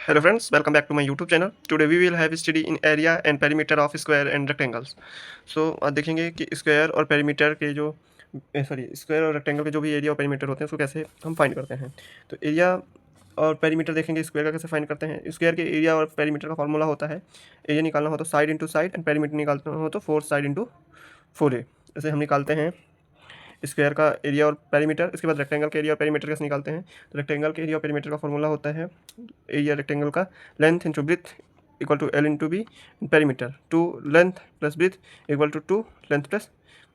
Hello friends, welcome back to my YouTube channel. Today we will have study in area and perimeter of square and rectangles. So आज देखेंगे कि square और perimeter के जो square और rectangle के जो भी एरिया और पेरीमीटर होते हैं उसको कैसे हम फाइंड करते हैं। तो एरिया और पेरीमीटर देखेंगे स्क्वायर का कैसे फाइंड करते हैं। स्क्वायर के एरिया और पेरीमीटर का फॉर्मूला होता है, एरिया निकालना हो तो side into side and perimeter निकालना हो तो 4 साइड इंटू 4a। ऐसे हम निकालते हैं स्क्वायर का एरिया और पेरीमीटर। इसके बाद रेक्टेंगल के एरिया और पेरीमीटर कैसे निकालते हैं। तो रेक्टेंगल के एरिया और पेरीमीटर का फॉर्मूला होता है एरिया रेक्टेंगल का length into breadth equal to l into b, perimeter 2 length plus breadth equal to 2 length plus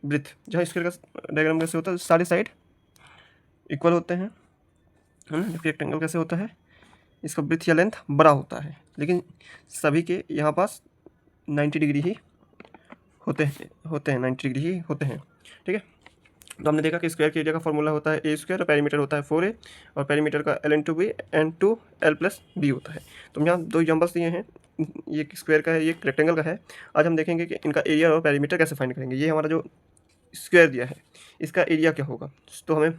breadth. जहाँ स्क्वायर का डायग्राम कैसे होता है, सारे साइड इक्वल होते हैं, है ना। जबकि रेक्टेंगल कैसे होता है, इसका ब्रेथ या लेंथ बड़ा होता है, लेकिन सभी के यहाँ पास 90 डिग्री ही होते हैं 90 डिग्री ही होते हैं, ठीक है। तो हमने देखा कि स्क्वायर के एरिया का फॉर्मूला होता है ए स्क्वायर और पेरीमीटर होता है 4a और पेरीमीटर का l into b and 2l plus b होता है। तो हम यहाँ दो एग्जाम्पल्स दिए हैं, ये स्क्वायर का है, ये रेक्टेंगल का है। आज हम देखेंगे कि इनका एरिया और पेरीमीटर कैसे फाइंड करेंगे। ये हमारा जो स्क्वायर दिया है इसका एरिया क्या होगा। तो हमें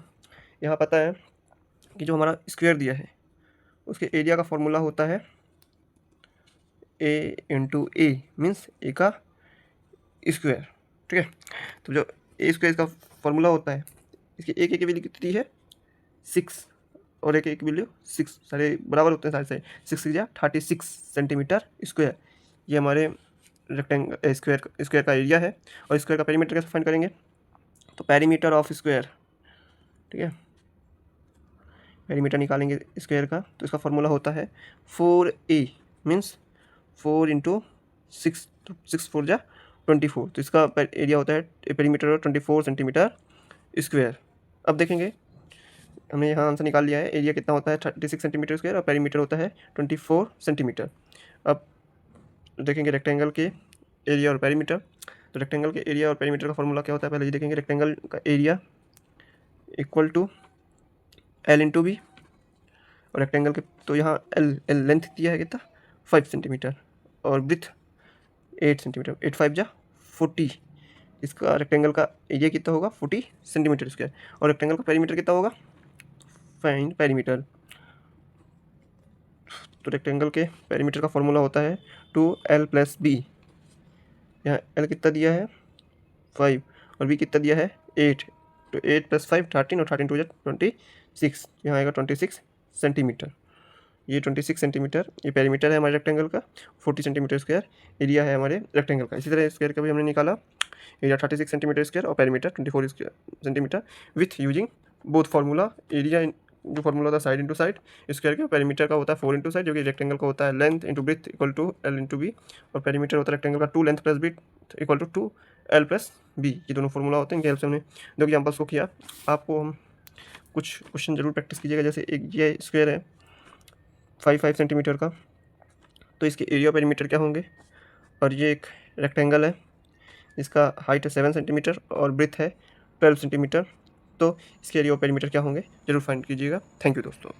यहाँ पता है कि जो हमारा स्क्वायर दिया है उसके एरिया का फॉर्मूला होता है ए इंटू ए मीन्स ए का स्क्वायर, ठीक है। तो जो ए स्क्वायर का फॉर्मूला होता है, इसकी एक की वैल्यू कितनी है 6 और एक की वैल्यू 6, सारे बराबर होते हैं सारे से 6 या 36 सेंटीमीटर स्क्वायर। ये हमारे रेक्टेंगल स्क्वायर का एरिया है। और स्क्वायर का पेरीमीटर कैसे फाइंड करेंगे, तो पेरीमीटर ऑफ स्क्वायर, ठीक है, पेरीमीटर निकालेंगे स्क्वायर का। तो इसका फॉर्मूला होता है 4a मीन्स 4 इंटू 6, तो 6 4 जा 24। तो इसका एरिया होता है पेरीमीटर 24 सेंटीमीटर स्क्वायर। अब देखेंगे हमने यहाँ आंसर निकाल लिया है, एरिया कितना होता है 36 सेंटीमीटर स्क्वायर और पेरीमीटर होता है 24 सेंटीमीटर। अब देखेंगे रेक्टेंगल के एरिया और पेरीमीटर। तो रेक्टेंगल के एरिया और पेरीमीटर का फॉर्मूला क्या होता है, पहले ये देखेंगे। रेक्टेंगल का area equal to l into b और रेक्टेंगल के, तो यहाँ एल लेंथ दिया है कितना 5 सेंटीमीटर और ब्रेथ 8 सेंटीमीटर, 8 5 जा 40। इसका रेक्टेंगल का एरिया कितना होगा 40 सेंटीमीटर स्क्वायर और रेक्टेंगल का पेरीमीटर कितना होगा, फाइंड पेरीमीटर। तो रेक्टेंगल के पेरीमीटर का फॉर्मूला होता है 2l प्लस बी। यहाँ l कितना दिया है 5 और b कितना दिया है 8, तो 8 प्लस 5 13 और 13 2 26, यहाँ आएगा 26 सेंटीमीटर। ये 26 सेंटीमीटर ये पेरीमीटर है हमारे रेक्टेंगल का, 40 सेंटीमीटर स्क्वायर एरिया है हमारे रेक्टेंगल का। इसी तरह स्क्वायर का भी हमने निकाला, एरिया 36 सेंटीमीटर स्क्वायर और perimeter 24 centimetre with using both formula. Area जो फार्मूला होता है साइड इंटू साइड, स्क्वायर के पेरीमीटर का होता है 4 इंटू साइड, जो कि रेक्टेंगल का होता है length into breadth equal to l into b और पेरीमीटर होता है रेक्टेंगल का 2 length plus breadth equal to 2l plus b. ये दोनों फार्मूला होते हैं, इनके हेल्प से हमने दो एग्जाम्पल्स को किया। आपको हम कुछ क्वेश्चन जरूर प्रैक्टिस कीजिएगा। जैसे एक ये स्क्वायर है 5 सेंटीमीटर का, तो इसके एरिया पेरीमीटर क्या होंगे। और ये एक रेक्टेंगल है, इसका हाइट है 7 सेंटीमीटर और ब्रेथ है 12 सेंटीमीटर। तो इसके एरिया पेरीमीटर क्या होंगे जरूर फाइंड कीजिएगा। थैंक यू दोस्तों।